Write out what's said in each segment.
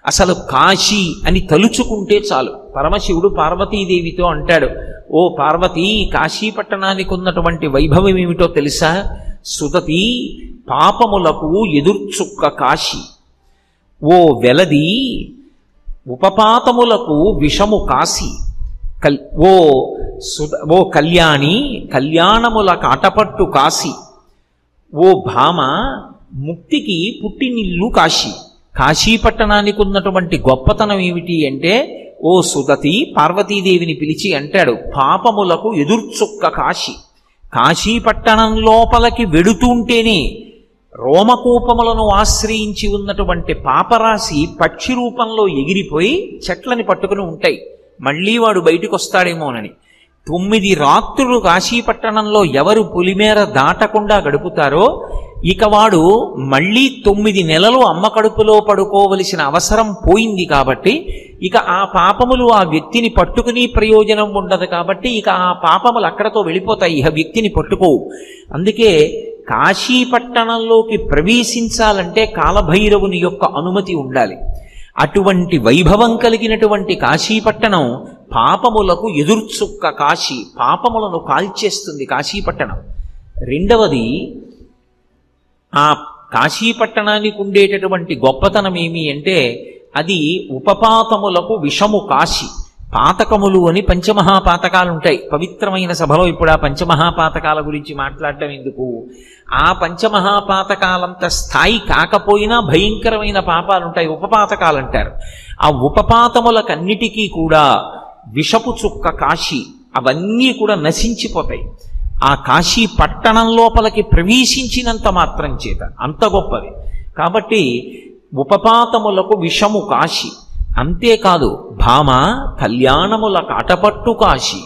అసలు కాశీ అని తలుచుకుంటే చాలు. పరమశివుడు పార్వతీదేవితో అంటాడు, ఓ పార్వతీ, కాశీ పట్టణానికి ఉన్నటువంటి వైభవం ఏమిటో తెలుసా? సుదతి, పాపములకు ఎదుర్చుక్క కాశీ. ఓ వెలది, ఉపపాతములకు విషము కాశీ. ఓ కళ్యాణి, కళ్యాణముల కాటపట్టు కాశీ. ఓ భామ, ముక్తికి పుట్టినిల్లు కాశీ. కాశీ పట్టణానికి ఉన్నటువంటి గొప్పతనం ఏమిటి అంటే, ఓ సుదతి, పార్వతీదేవిని పిలిచి అంటాడు, పాపములకు ఎదుర్చుక్క కాశీ. కాశీ పట్టణం లోపలికి వెడుతుంటేనే రోమకూపములను ఆశ్రయించి ఉన్నటువంటి పాపరాశి పక్షి రూపంలో ఎగిరిపోయి చెట్లని పట్టుకుని ఉంటాయి. మళ్ళీ వాడు బయటికి వస్తాడేమోనని 9 రాత్రులు కాశీపట్టణంలో ఎవరు పులిమేర దాటకుండా గడుపుతారో ఇక వాడు మళ్ళీ 9 నెలలు అమ్మ కడుపులో పడుకోవలసిన అవసరం పోయింది. కాబట్టి ఇక ఆ పాపములు ఆ వ్యక్తిని పట్టుకుని ప్రయోజనం ఉండదు. కాబట్టి ఇక ఆ పాపములు అక్కడతో వెళ్ళిపోతాయి, ఆ వ్యక్తిని పట్టుకోవు. అందుకే కాశీపట్టణంలోకి ప్రవేశించాలంటే కాలభైరవుని యొక్క అనుమతి ఉండాలి. అటువంటి వైభవం కలిగినటువంటి కాశీపట్టణం పాపములకు ఎదుర్చుక్క కాశీ. పాపములను కాల్చేస్తుంది కాశీపట్టణం. రెండవది, ఆ కాశీపట్టణానికి ఉండేటటువంటి గొప్పతనం ఏమి అంటే, అది ఉపపాతములకు విషము కాశీ. పాతకములు అని పంచమహాపాతకాలు ఉంటాయి. పవిత్రమైన సభలో ఇప్పుడు ఆ పంచమహాపాతకాల గురించి మాట్లాడడం ఎందుకు? ఆ పంచమహాపాతకాలంత స్థాయి కాకపోయినా భయంకరమైన పాపాలు ఉంటాయి, ఉపపాతకాలు అంటారు. ఆ ఉపపాతములకన్నిటికీ కూడా విషపు చుక్క కాశీ. అవన్నీ కూడా నశించిపోతాయి ఆ కాశీ పట్టణం లోపలికి ప్రవేశించినంత మాత్రం చేత. అంత గొప్పది. కాబట్టి ఉపపాతములకు విషము కాశీ. అంతేకాదు, భామ, కళ్యాణముల కాటపట్టు కాశీ.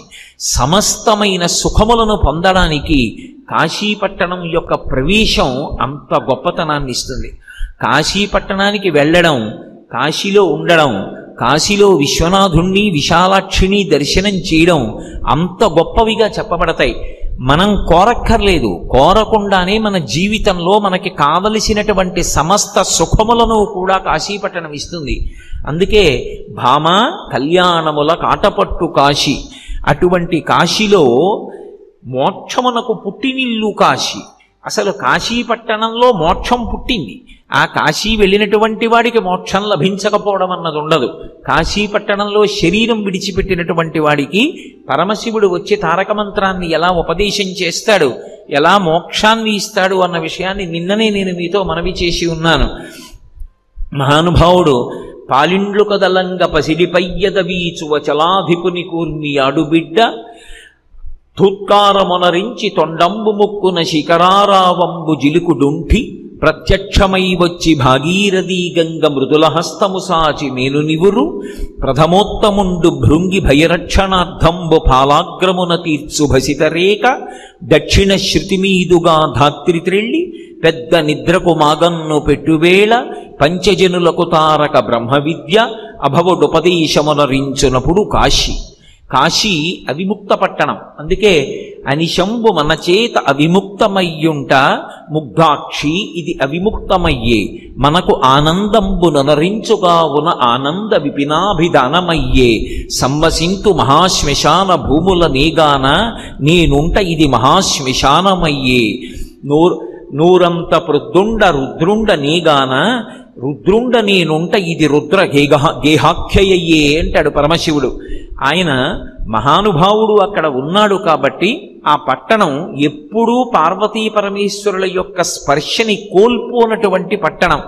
సమస్తమైన సుఖములను పొందడానికి కాశీపట్టణం యొక్క ప్రవేశం అంత గొప్పతనాన్ని ఇస్తుంది. కాశీపట్టణానికి వెళ్ళడం, కాశీలో ఉండడం, కాశీలో విశ్వనాథుణ్ణి విశాలాక్షిని దర్శనం చేయడం అంత గొప్పవిగా చెప్పబడతాయి. మనం కోరక్కర్లేదు, కోరకుండానే మన జీవితంలో మనకి కావలసినటువంటి సమస్త సుఖములను కూడా కాశీపట్టణం ఇస్తుంది. అందుకే భామ, కళ్యాణముల కాటపట్టు కాశీ. అటువంటి కాశీలో మోక్షమునకు పుట్టినిల్లు కాశీ. అసలు కాశీపట్టణంలో మోక్షం పుట్టింది. ఆ కాశీ వెళ్ళినటువంటి వాడికి మోక్షం లభించకపోవడం అన్నది ఉండదు. కాశీపట్టణంలో శరీరం విడిచిపెట్టినటువంటి వాడికి పరమశివుడు వచ్చి తారక మంత్రాన్ని ఎలా ఉపదేశం చేస్తాడు, ఎలా మోక్షాన్ని ఇస్తాడు అన్న విషయాన్ని నిన్ననే నేను మీతో మనవి చేసి ఉన్నాను. మహానుభావుడు పాలిండ్లు కదలంగ పసిడిపయ్యద వీచువ చలాధిపుని కూర్మి ఆడుబిడ్డ ధుత్కారమొనరించి తొండంబు ముక్కున శిఖరారావంబు జిలుకుడుంఠి ప్రత్యక్షమై వచ్చి భాగీరథీ గంగ మృదుల హస్తము సాచి మేను నివురు ప్రథమోత్తముండు భృంగి భయరక్షణార్థంబు పాలాగ్రమున తీర్చు భసితరేక దక్షిణ శృతిమీదుగా ధాత్రి త్రెళ్ళి పెద్ద నిద్రకు మాగన్ను పెట్టువేళ పంచజనులకు తారక బ్రహ్మ విద్య అభవుడుపదేశమునరించునప్పుడు కాశీ. కాశీ అవిముక్త పట్టణం. అందుకే అనిశంబు మన చేత అవిముక్తమయ్యుంట ముగ్ధాక్షి ఇది అవిముక్తమయ్యే మనకు ఆనందంబు ననరించుగావున ఆనంద విపినాభిధానమయ్యే సంవసింతు మహాశ్మశాన భూముల నేగాన నేనుంట ఇది మహాశ్మశానమయ్యే నూరంత పృద్దుండ రుద్రుండ నేగాన రుద్రుండ నేనుంట ఇది రుద్ర గేహాఖ్యయ్యే అంటాడు పరమశివుడు. ఆయన మహానుభావుడు అక్కడ ఉన్నాడు కాబట్టి ఆ పట్టణం ఎప్పుడూ పార్వతీ పరమేశ్వరుల యొక్క స్పర్శని కోల్పోనటువంటి పట్టణం.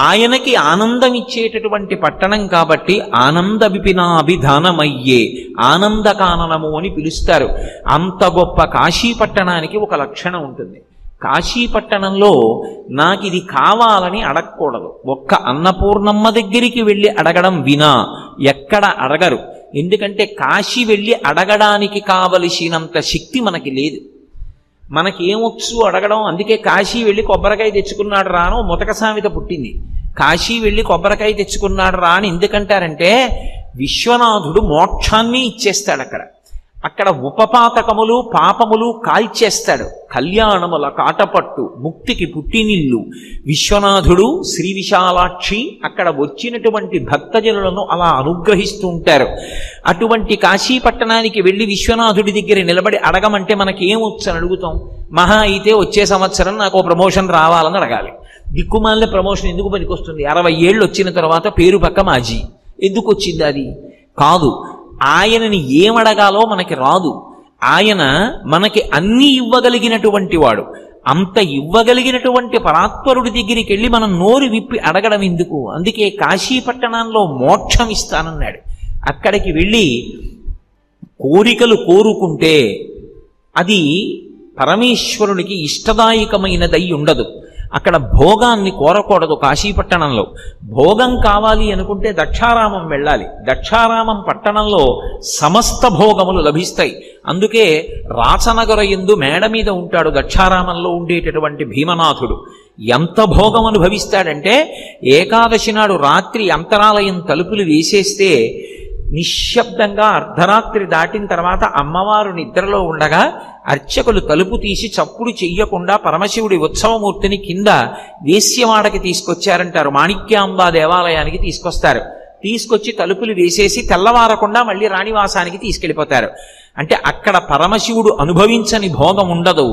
ఆయనకి ఆనందం ఇచ్చేటటువంటి పట్టణం కాబట్టి ఆనంద విపినాభిధానమయ్యే ఆనందకాననము అని పిలుస్తారు. అంత గొప్ప కాశీ పట్టణానికి ఒక లక్షణం ఉంటుంది. కాశీపట్టణంలో నాకు ఇది కావాలని అడగకూడదు. ఒక్క అన్నపూర్ణమ్మ దగ్గరికి వెళ్ళి అడగడం వినా ఎక్కడ అడగరు. ఎందుకంటే కాశీ వెళ్ళి అడగడానికి కావలసినంత శక్తి మనకి లేదు. మనకేమొచ్చు అడగడం. అందుకే కాశీ వెళ్ళి కొబ్బరికాయ తెచ్చుకున్నాడు రా అని ముతక సామెత పుట్టింది. కాశీ వెళ్ళి కొబ్బరికాయ తెచ్చుకున్నాడు రా అని ఎందుకంటారంటే విశ్వనాథుడు మోక్షాన్ని ఇచ్చేస్తాడు అక్కడ. అక్కడ ఉపపాతకములు పాపములు కాల్చేస్తాడు. కళ్యాణముల కాటపట్టు, ముక్తికి పుట్టినిల్లు విశ్వనాథుడు, శ్రీ విశాలాక్షి అక్కడ వచ్చినటువంటి భక్తజనులను అలా అనుగ్రహిస్తూ ఉంటారు. అటువంటి కాశీ పట్టణానికి వెళ్ళి విశ్వనాథుడి దగ్గర నిలబడి అడగమంటే మనకేమొచ్చు అని అడుగుతాం. మహా అయితే వచ్చే సంవత్సరం నాకు ప్రమోషన్ రావాలని అడగాలి. దిక్కుమాలిన ప్రమోషన్ ఎందుకు పనికొస్తుంది? 60 ఏళ్ళు వచ్చిన తర్వాత పేరు పక్క మాజీ ఎందుకు వచ్చింది? అది కాదు. ఆయనని ఏమడగాలో మనకి రాదు. ఆయన మనకి అన్నీ ఇవ్వగలిగినటువంటి వాడు. అంత ఇవ్వగలిగినటువంటి పరాత్పరుడి దగ్గరికి వెళ్ళి మనం నోరు విప్పి అడగడం ఎందుకు? అందుకే కాశీ పట్టణంలో మోక్షం ఇస్తానన్నాడు. అక్కడికి వెళ్ళి కోరికలు కోరుకుంటే అది పరమేశ్వరునికి ఇష్టదాయకమైనదై ఉండదు. అక్కడ భోగాన్ని కోరకూడదు. కాశీపట్టణంలో భోగం కావాలి అనుకుంటే దక్షారామం వెళ్ళాలి. దక్షారామం పట్టణంలో సమస్త భోగములు లభిస్తాయి. అందుకే రాచనగర యందు మేడ మీద ఉంటాడు దక్షారామంలో ఉండేటటువంటి భీమనాథుడు. ఎంత భోగం అనుభవిస్తాడంటే ఏకాదశి నాడు రాత్రి అంతరాలయం తలుపులు వేసేస్తే నిశ్శబ్దంగా అర్ధరాత్రి దాటిన తర్వాత అమ్మవారు నిద్రలో ఉండగా అర్చకులు తలుపు తీసి చప్పుడు చెయ్యకుండా పరమశివుడి ఉత్సవమూర్తిని కింద వేశ్యవాడకి తీసుకొచ్చారంటారు. మాణిక్యాంబా దేవాలయానికి తీసుకొస్తారు. తీసుకొచ్చి తలుపులు వేసేసి తెల్లవారకుండా మళ్ళీ రాణివాసానికి తీసుకెళ్ళిపోతారు. అంటే అక్కడ పరమశివుడు అనుభవించని భోగం ఉండదు,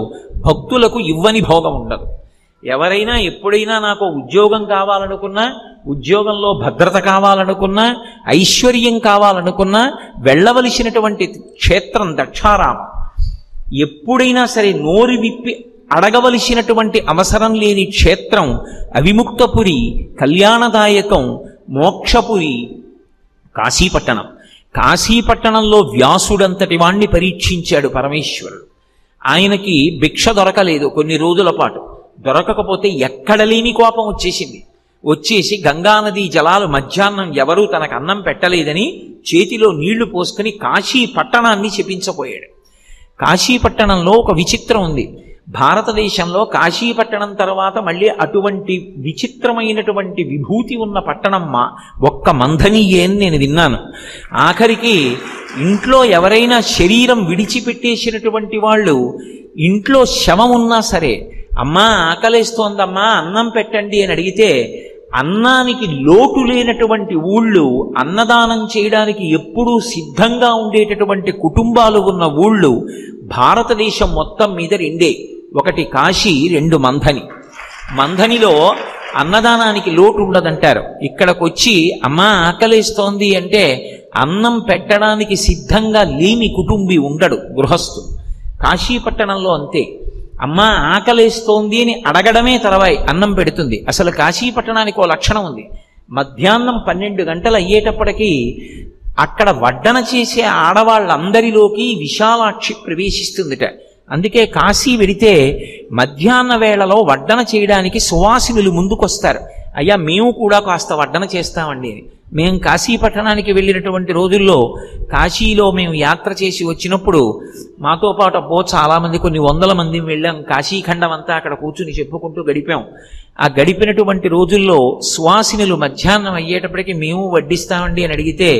భక్తులకు ఇవ్వని భోగం ఉండదు. ఎవరైనా ఎప్పుడైనా నాకు ఉద్యోగం కావాలనుకున్నా, ఉద్యోగంలో భద్రత కావాలనుకున్నా, ఐశ్వర్యం కావాలనుకున్నా వెళ్ళవలసినటువంటి క్షేత్రం దక్షారామం. ఎప్పుడైనా సరే నోరు విప్పి అడగవలసినటువంటి అవసరం లేని క్షేత్రం అవిముక్తపురి, కళ్యాణదాయకం, మోక్షపురి కాశీపట్టణం. కాశీపట్టణంలో వ్యాసుడంతటి వాణ్ణి పరీక్షించాడు పరమేశ్వరుడు. ఆయనకి భిక్ష దొరకలేదు కొన్ని రోజుల పాటు. దొరకకపోతే ఎక్కడ లేని కోపం వచ్చేసి గంగానదీ జలాలు మధ్యాహ్నం ఎవరూ తనకు అన్నం పెట్టలేదని చేతిలో నీళ్లు పోసుకుని కాశీ పట్టణాన్ని శపించపోయాడు. కాశీపట్టణంలో ఒక విచిత్రం ఉంది. భారతదేశంలో కాశీపట్టణం తర్వాత మళ్ళీ అటువంటి విచిత్రమైనటువంటి విభూతి ఉన్న పట్టణం ఒక్క మంథనీయే అని నేను విన్నాను. ఆఖరికి ఇంట్లో ఎవరైనా శరీరం విడిచిపెట్టేసినటువంటి వాళ్ళు ఇంట్లో శవం ఉన్నా సరే, అమ్మా ఆకలేస్తోందమ్మా అన్నం పెట్టండి అని అడిగితే అన్నానికి లోటు లేనటువంటి ఊళ్ళు, అన్నదానం చేయడానికి ఎప్పుడూ సిద్ధంగా ఉండేటటువంటి కుటుంబాలు ఉన్న ఊళ్ళు భారతదేశం మొత్తం మీద 2. ఒకటి కాశీ, 2 మంథని. మంథనిలో అన్నదానానికి లోటు ఉండదంటారు. ఇక్కడికి వచ్చి అమ్మా ఆకలేస్తోంది అంటే అన్నం పెట్టడానికి సిద్ధంగా లేని కుటుంబీ ఉండడు, గృహస్థు. కాశీపట్టణంలో అంతే. అమ్మ ఆకలేస్తోంది అని అడగడమే తర్వాయి అన్నం పెడుతుంది. అసలు కాశీపట్టణానికి ఓ లక్షణం ఉంది. మధ్యాహ్నం 12 గంటలు అయ్యేటప్పటికీ అక్కడ వడ్డన చేసే ఆడవాళ్ళందరిలోకి విశాలాక్షి ప్రవేశిస్తుందిట. అందుకే కాశీ వెడితే మధ్యాహ్న వేళలో వడ్డన చేయడానికి సువాసినులు ముందుకొస్తారు. అయ్యా మేము కూడా కాస్త వడ్డన చేస్తామండి అని. మేము కాశీపట్టణానికి వెళ్ళినటువంటి రోజుల్లో కాశీలో మేము యాత్ర చేసి వచ్చినప్పుడు మాతో పాటు చాలామంది, కొన్ని 100 మంది వెళ్ళాం. కాశీఖండం అంతా అక్కడ కూర్చుని చెప్పుకుంటూ గడిపాం. ఆ గడిపినటువంటి రోజుల్లో సువాసినులు మధ్యాహ్నం అయ్యేటప్పటికీ మేము వడ్డిస్తామండి అని అడిగితే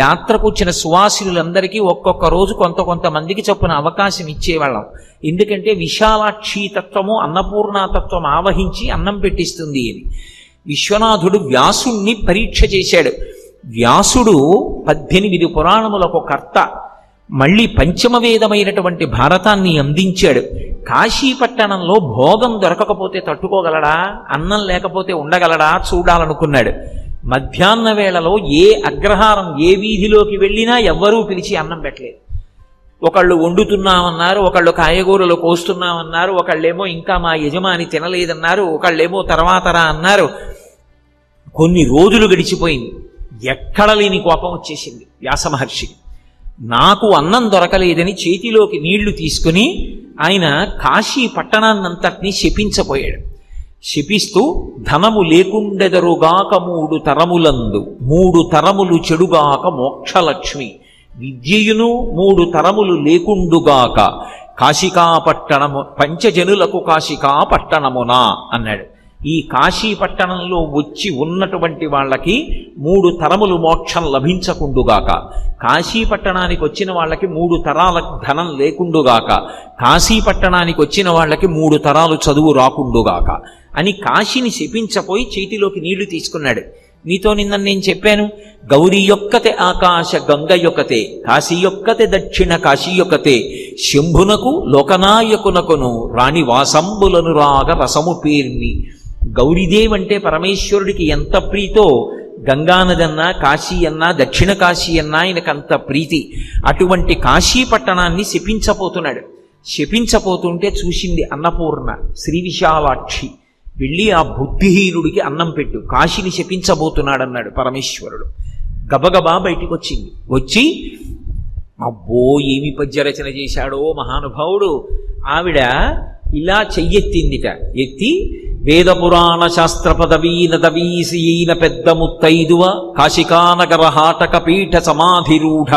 యాత్రకు వచ్చిన సువాసినులందరికీ ఒక్కొక్క రోజు కొంతమందికి చొప్పున అవకాశం ఇచ్చేవాళ్ళం. ఎందుకంటే విశాలాక్షి తత్వము, అన్నపూర్ణాతత్వం ఆవహించి అన్నం పెట్టిస్తుంది అని. విశ్వనాథుడు వ్యాసుణ్ణి పరీక్ష చేశాడు. వ్యాసుడు 18 పురాణములకు కర్త, మళ్ళీ పంచమవేదమైనటువంటి భారతాన్ని అందించాడు. కాశీపట్టణంలో భోగం దొరకకపోతే తట్టుకోగలడా? అన్నం లేకపోతే ఉండగలడా? చూడాలనుకున్నాడు. మధ్యాహ్న వేళలో ఏ అగ్రహారం, ఏ వీధిలోకి వెళ్ళినా ఎవ్వరూ పిలిచి అన్నం పెట్టలేదు. ఒకళ్ళు వండుతున్నామన్నారు, ఒకళ్ళు కాయగూరలు కోస్తున్నామన్నారు, ఒకళ్ళేమో ఇంకా మా యజమాని తినలేదన్నారు, ఒకళ్ళేమో తర్వాతరా అన్నారు. కొన్ని రోజులు గడిచిపోయింది. ఎక్కడ లేని కోపం వచ్చేసింది వ్యాస మహర్షికి. నాకు అన్నం దొరకలేదని చేతిలోకి నీళ్లు తీసుకుని ఆయన కాశీ పట్టణాన్నంతటినీ శపించపోయాడు. శపిస్తూ ధనము లేకుండెదరుగాక 3 తరములందు, 3 తరములు చెడుగాక మోక్షలక్ష్మి, విద్యయును 3 తరములు లేకుండుగాక కాశికాపట్టణము, పంచజనులకు కాశికాపట్టణమునా అన్నాడు. ఈ కాశీపట్టణంలో వచ్చి ఉన్నటువంటి వాళ్ళకి 3 తరములు మోక్షం లభించకుండుగాక, కాశీ పట్టణానికి వచ్చిన వాళ్ళకి 3 తరాల ధనం లేకుండుగాక, కాశీ పట్టణానికి వచ్చిన వాళ్ళకి 3 తరాలు చదువు రాకుండుగాక అని కాశీని శపించపోయి చేతిలోకి నీళ్లు తీసుకున్నాడు. మీతో నిన్న నేను చెప్పాను, గౌరీ యొక్కతే ఆకాశ గంగ యొక్కతే, కాశీ యొక్కతే దక్షిణ కాశీ యొక్కతే, శంభునకు లోకనాయకునకును రాణి వాసంబులను రాగ రసము పేర్మి. గౌరీదేవి అంటే పరమేశ్వరుడికి ఎంత ప్రీతో గంగానది అన్నా కాశీ అన్నా దక్షిణ కాశీ అన్నా ఆయనకంత ప్రీతి. అటువంటి కాశీ పట్టణాన్ని శపించపోతున్నాడు. శపించపోతుంటే చూసింది అన్నపూర్ణ, శ్రీ విశాలాక్షి. వెళ్ళి ఆ బుద్ధిహీనుడికి అన్నం పెట్టు, కాశీని శపించబోతున్నాడన్నాడు పరమేశ్వరుడు. గబగబా బయటికి వచ్చింది. వచ్చి అబ్బో ఏమి పద్యరచన చేశాడో మహానుభావుడు. ఆవిడ ఇలా చెయ్యెత్తిందిట. ఎత్తి వేద పురాణ శాస్త్ర పదవీన పెద్ద ముత్తైదువ కాశికానగర హాటక పీఠ సమాధిరూఢ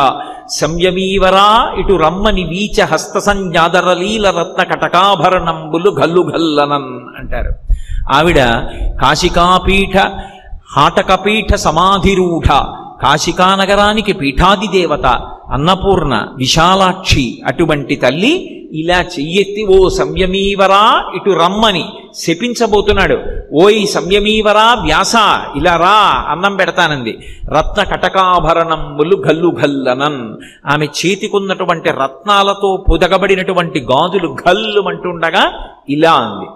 సంయమీవరా ఇటు రమ్మని వీచ హస్త సంజాదరలీల రత్న కటకాభరణంబులు గల్లు గల్లనన్ అంటారు. ఆవిడ కాశికాపీఠ హాటకపీఠ సమాధిరూఢ, కాశికానగరానికి పీఠాది దేవత అన్నపూర్ణ విశాలాక్షి. అటువంటి తల్లి ఇలా చెయ్యెత్తి ఓ సంయమీవరా ఇటు రమ్మని శపించబోతున్నాడు. ఓయ్ సంయమీవరా వ్యాస ఇలా రా అన్నం పెడతానంది. రత్న కటకాభరణంబులు గల్లు గల్లనన్, ఆమె చేతికున్నటువంటి రత్నాలతో పొదగబడినటువంటి గాజులు గల్లుమంటుండగా ఇలా అంది.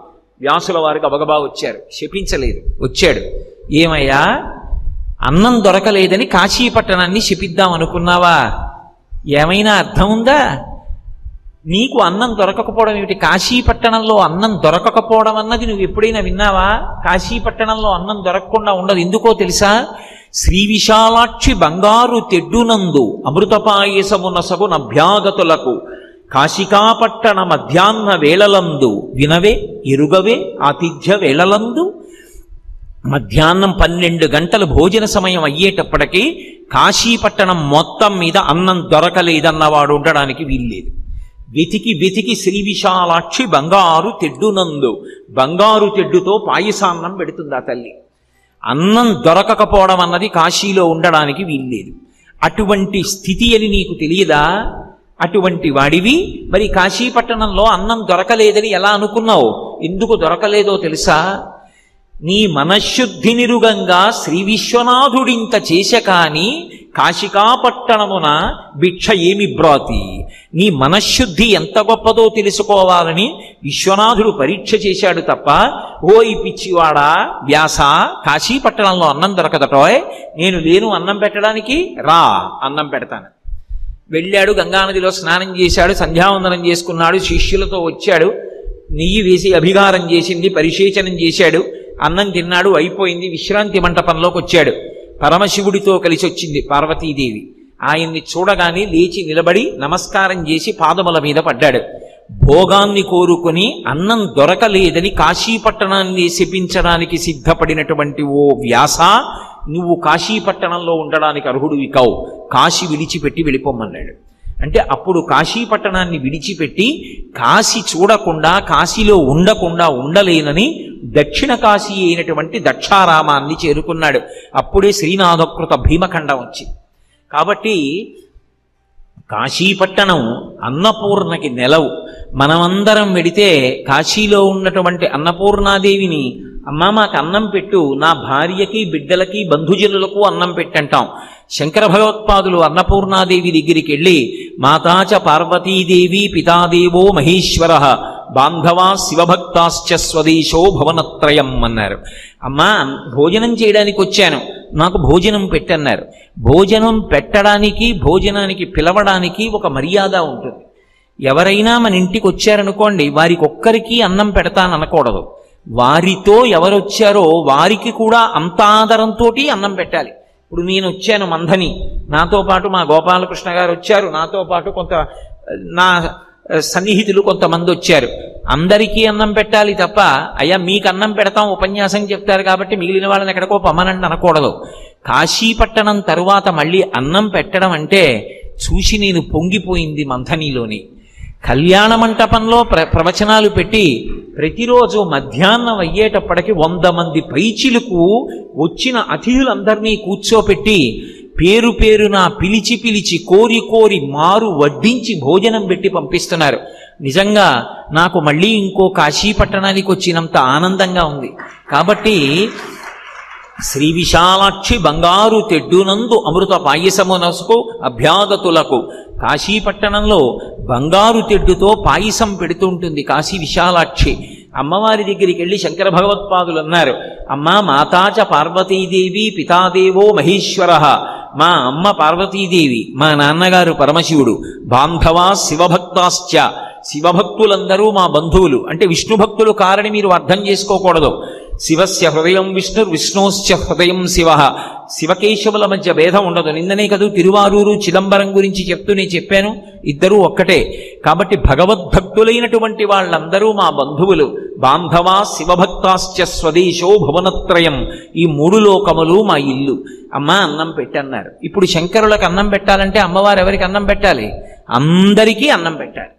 వ్యాసుల వారికి గబగబా వచ్చారు, శపించలేదు. వచ్చాడు, ఏమయ్యా అన్నం దొరకలేదని కాశీపట్టణాన్ని శపిద్దాం అనుకున్నావా? ఏమైనా అర్థం ఉందా? నీకు అన్నం దొరకకపోవడం ఏమిటి? కాశీపట్టణంలో అన్నం దొరకకపోవడం అన్నది నువ్వు ఎప్పుడైనా విన్నావా? కాశీపట్టణంలో అన్నం దొరకకుండా ఉండదు. ఎందుకో తెలుసా? శ్రీ విశాలాక్షి బంగారు తెడ్డునందు అమృతపాయసమునసగు నభ్యాగతులకు కాశికాపట్టణ మధ్యాహ్న వేళలందు వినవే ఎరుగవే ఆతిథ్య వేళలందు. మధ్యాహ్నం 12 గంటల భోజన సమయం అయ్యేటప్పటికీ కాశీపట్టణం మొత్తం మీద అన్నం దొరకలేదన్నవాడు ఉండడానికి వీల్లేదు. వెతికి వెతికి శ్రీ విశాలాక్షి బంగారు తెడ్డునందు, బంగారు తెడ్డుతో పాయసాన్నం పెడుతుంది ఆ తల్లి. అన్నం దొరకకపోవడం అన్నది కాశీలో ఉండడానికి వీల్లేదు. అటువంటి స్థితి అని నీకు తెలియదా? అటువంటి వాడివి మరి కాశీపట్టణంలో అన్నం దొరకలేదని ఎలా అనుకున్నావు? ఎందుకు దొరకలేదో తెలుసా? నీ మనశ్శుద్ధి నిరుగంగా శ్రీ విశ్వనాథుడింత చేశ కాని కాశికాపట్టణమున భిక్ష ఏమి బ్రాతి. నీ మనశ్శుద్ధి ఎంత గొప్పదో తెలుసుకోవాలని విశ్వనాథుడు పరీక్ష చేశాడు తప్ప, ఓ ఈ పిచ్చివాడా వ్యాస కాశీపట్టణంలో అన్నం దొరకదటోయ్, నేను లేను అన్నం పెట్టడానికి, రా అన్నం పెడతాను. వెళ్ళాడు, గంగానదిలో స్నానం చేశాడు, సంధ్యావందనం చేసుకున్నాడు, శిష్యులతో వచ్చాడు, నెయ్యి వేసి అభిగారం చేసింది, పరిశేచనం చేశాడు, అన్నం తిన్నాడు, అయిపోయింది. విశ్రాంతి మంటపంలోకి వచ్చాడు. పరమశివుడితో కలిసి వచ్చింది పార్వతీదేవి. ఆయన్ని చూడగానే లేచి నిలబడి నమస్కారం చేసి పాదముల మీద పడ్డాడు. భోగాన్ని కోరుకుని అన్నం దొరకలేదని కాశీపట్టణాన్ని శపించడానికి సిద్ధపడినటువంటి ఓ వ్యాస, నువ్వు కాశీపట్టణంలో ఉండడానికి అర్హుడివి కావు, కాశీ విడిచిపెట్టి వెళ్ళిపోమన్నాడు. అంటే అప్పుడు కాశీపట్టణాన్ని విడిచిపెట్టి కాశీ చూడకుండా కాశీలో ఉండకుండా ఉండలేనని దక్షిణ కాశీ అయినటువంటి దక్షారామాన్ని చేరుకున్నాడు. అప్పుడే శ్రీనాథకృత భీమఖండం వచ్చింది. కాబట్టి కాశీపట్టణం అన్నపూర్ణకి నెలవు. మనమందరం వెడితే కాశీలో ఉన్నటువంటి అన్నపూర్ణాదేవిని, అమ్మ మాకు అన్నం పెట్టు, నా భార్యకి బిడ్డలకి బంధుజనులకు అన్నం పెట్టంటాం. శంకర భగవత్పాదులు అన్నపూర్ణాదేవి దగ్గరికి వెళ్ళి మాతాచ పార్వతీదేవి పితాదేవో మహేశ్వర బాంధవా శివభక్తాశ్చ స్వదేశో భవనత్రయం అన్నారు. అమ్మా భోజనం చేయడానికి వచ్చాను, నాకు భోజనం పెట్టన్నారు. భోజనం పెట్టడానికి భోజనానికి పిలవడానికి ఒక మర్యాద ఉంటుంది. ఎవరైనా మన ఇంటికి వచ్చారనుకోండి, వారికి ఒక్కరికి అన్నం పెడతాననకూడదు. వారితో ఎవరొచ్చారో వారికి కూడా అంత ఆదరంతో అన్నం పెట్టాలి. ఇప్పుడు నేను వచ్చాను మంధని, నాతో పాటు మా గోపాలకృష్ణ గారు వచ్చారు, నాతో పాటు కొంత నా సన్నిహితులు కొంతమంది వచ్చారు, అందరికీ అన్నం పెట్టాలి తప్ప అయ్యా మీకు అన్నం పెడతాం ఉపన్యాసం చెప్తారు కాబట్టి మిగిలిన వాళ్ళని ఎక్కడికో పమ్మనండి అనకూడదు. కాశీపట్టణం తరువాత మళ్ళీ అన్నం పెట్టడం అంటే చూసి నేను పొంగిపోయింది మంథనిలోని. కళ్యాణ మంటపంలో ప్రవచనాలు పెట్టి ప్రతిరోజు మధ్యాహ్నం అయ్యేటప్పటికి 100 మంది పైచిలకు వచ్చిన అతిథులందరినీ కూర్చోపెట్టి పేరు పేరున పిలిచి పిలిచి కోరి కోరి మారు వడ్డించి భోజనం పెట్టి పంపిస్తున్నారు. నిజంగా నాకు మళ్ళీ ఇంకో కాశీ పట్టణానికి వచ్చినంత ఆనందంగా ఉంది. కాబట్టి శ్రీ విశాలాక్షి బంగారు తెడ్డునందు అమృత పాయసమునసుకు అభ్యాగతులకు, కాశీపట్టణంలో బంగారు తెడ్డుతో పాయసం పెడుతుంటుంది కాశీ విశాలాక్షి. అమ్మవారి దగ్గరికి వెళ్ళి శంకర భగవత్పాదులు అన్నారు, అమ్మా మాతాచ పార్వతీదేవి పితాదేవో మహేశ్వర, మా అమ్మ పార్వతీదేవి, మా నాన్నగారు పరమశివుడు, బాంధవా శివభక్తాశ్చ, శివభక్తులందరూ మా బంధువులు. అంటే విష్ణు భక్తులు కారని మీరు అర్థం చేసుకోకూడదు. శివస్య హృదయం విష్ణు విష్ణోశ్చ హృదయం శివ, శివకేశవుల మధ్య భేదం ఉండదు. నిన్ననే కదూ తిరువారూరు చిదంబరం గురించి చెప్తూ నేను చెప్పాను, ఇద్దరూ ఒక్కటే. కాబట్టి భగవద్భక్తులైనటువంటి వాళ్ళందరూ మా బంధువులు. బాంధవా శివభక్తాశ్చ స్వదేశో భువనత్రయం, ఈ 3 లోకములు మా ఇల్లు. అమ్మ అన్నం పెట్టన్నారు. ఇప్పుడు శంకరులకు అన్నం పెట్టాలంటే అమ్మవారు ఎవరికి అన్నం పెట్టాలి? అందరికీ అన్నం పెట్టాలి.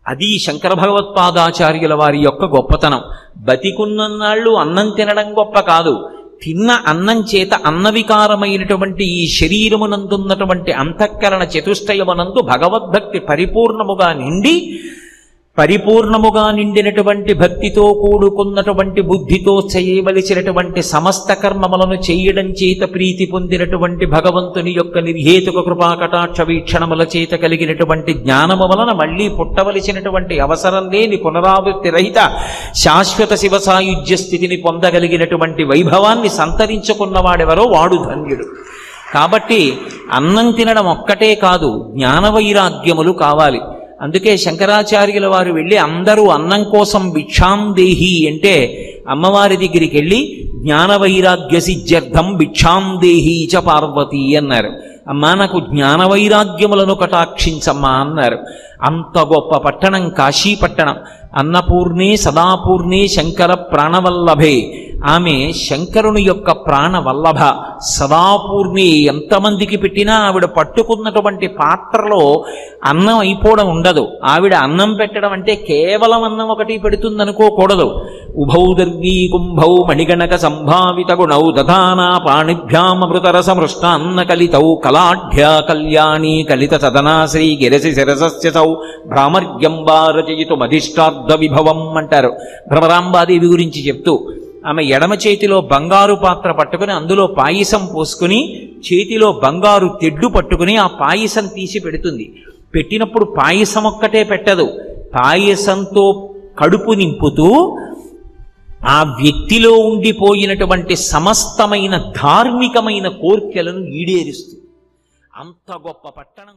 అది శంకర భగవత్పాదాచార్యుల వారి యొక్క గొప్పతనం. బతికున్నన్నాళ్ళు అన్నం తినడం గొప్ప కాదు, తిన్న అన్నం చేత అన్నవికారమైనటువంటి ఈ శరీరమునందున్నటువంటి అంతఃకరణ చతుష్టయమునందు భగవద్భక్తి పరిపూర్ణముగా నిండినటువంటి భక్తితో కూడుకున్నటువంటి బుద్ధితో చేయవలసినటువంటి సమస్త కర్మములను చేయడం చేత ప్రీతి పొందినటువంటి భగవంతుని యొక్క నిర్హేతుక కృపాకటాక్ష వీక్షణముల చేత కలిగినటువంటి జ్ఞానము వలన మళ్లీ పుట్టవలసినటువంటి అవసరం లేని పునరావృత్తి రహిత శాశ్వత శివ సాయుజ్య స్థితిని పొందగలిగినటువంటి వైభవాన్ని సంతరించుకున్నవాడెవరో వాడు ధన్యుడు. కాబట్టి అన్నం తినడం ఒక్కటే కాదు, జ్ఞాన వైరాగ్యములు కావాలి. అందుకే శంకరాచార్యుల వారు వెళ్ళి అందరూ అన్నం కోసం భిక్షాందేహి అంటే అమ్మవారి దగ్గరికి వెళ్ళి జ్ఞాన వైరాగ్య సిద్ధ్యర్థం భిక్షాందేహి చ పార్వతి అన్నారు. అమ్మా నాకు జ్ఞాన వైరాగ్యములను కటాక్షించమ్మా అన్నారు. అంత గొప్ప పట్టణం కాశీ పట్టణం. అన్నపూర్ణే సదాపూర్ణే శంకర ప్రాణవల్లభే, ఆమె శంకరుని యొక్క ప్రాణవల్లభ. సదాపూర్ణి, ఎంతమందికి పెట్టినా ఆవిడ పట్టుకున్నటువంటి పాత్రలో అన్నం అయిపోవడం ఉండదు. ఆవిడ అన్నం పెట్టడం అంటే కేవలం అన్నం ఒకటి పెడుతుందనుకోకూడదు. ఉభౌ దర్వీ కుంభౌ మణిగణక సంభావిత గుణౌ దధానా పాణిభ్యామృతరసమృష్టాన్న కలితౌ కలాఢ్య కళ్యాణీ కలిత సదనా శ్రీ గిరసి శిరసస్యసౌ భ్రామర్యంబా రచయితు మధిష్టార్థ విభవం అంటారు భ్రమరాంబాదేవి గురించి చెప్తూ. ఆమె ఎడమ చేతిలో బంగారు పాత్ర పట్టుకుని అందులో పాయసం పోసుకుని చేతిలో బంగారు తెడ్డు పట్టుకుని ఆ పాయసం తీసి పెడుతుంది. పెట్టినప్పుడు పాయసం ఒక్కటే పెట్టదు, పాయసంతో కడుపు నింపుతూ ఆ వ్యక్తిలో ఉండిపోయినటువంటి సమస్తమైన ధార్మికమైన కోర్కెలను ఈడేరుస్తుంది. అంత గొప్ప పట్టణం.